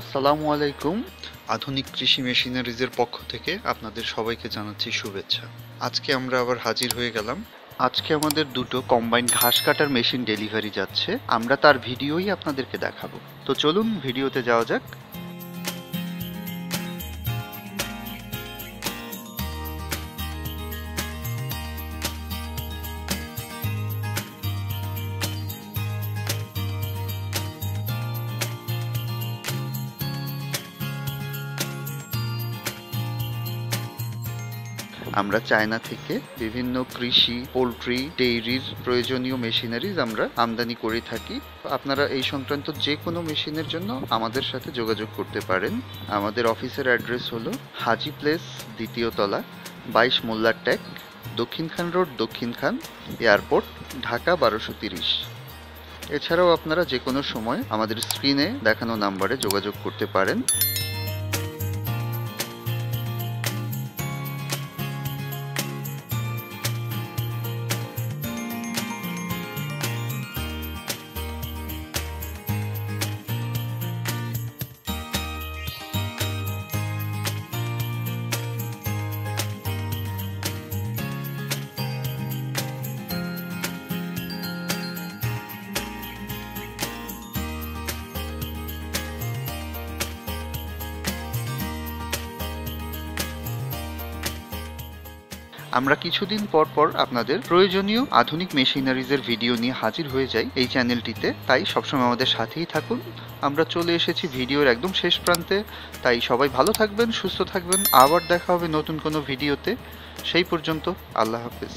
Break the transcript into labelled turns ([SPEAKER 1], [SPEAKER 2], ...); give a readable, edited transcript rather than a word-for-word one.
[SPEAKER 1] আসসালামু আলাইকুম। আধুনিক কৃষি মেশিনারিজের পক্ষ থেকে আপনাদের সবাইকে জানাচ্ছি শুভেচ্ছা। আজকে আমরা আবার হাজির হয়ে গেলাম। আজকে আমাদের দুটো কম্বাইন ঘাস কাটার মেশিন ডেলিভারি যাচ্ছে, আমরা তার ভিডিওই আপনাদেরকে দেখাবো। তো চলুন ভিডিওতে যাওয়া যাক। আমরা চায়না থেকে বিভিন্ন কৃষি, পোল্ট্রি, ডেইরির প্রয়োজনীয় মেশিনারিজ আমরা আমদানি করে থাকি। আপনারা এই সংক্রান্ত যে কোনো মেশিনের জন্য আমাদের সাথে যোগাযোগ করতে পারেন। আমাদের অফিসের অ্যাড্রেস হলো হাজি প্লেস, দ্বিতীয় তলা, 22 মোল্লার ট্যাগ, দক্ষিণ খান রোড, দক্ষিণ খান, এয়ারপোর্ট, ঢাকা 1230। এছাড়াও আপনারা যে কোনো সময় আমাদের স্ক্রিনে দেখানো নাম্বারে যোগাযোগ করতে পারেন। আমরা কিছুদিন পর পর আপনাদের প্রয়োজনীয় আধুনিক মেশিনারিজের ভিডিও নিয়ে হাজির হয়ে যাই এই চ্যানেলটিতে, তাই সবসময় আমাদের সাথেই থাকুন। আমরা চলে এসেছি ভিডিওর একদম শেষ প্রান্তে, তাই সবাই ভালো থাকবেন, সুস্থ থাকবেন। আবার দেখা হবে নতুন কোনো ভিডিওতে। সেই পর্যন্ত আল্লাহ হাফেজ।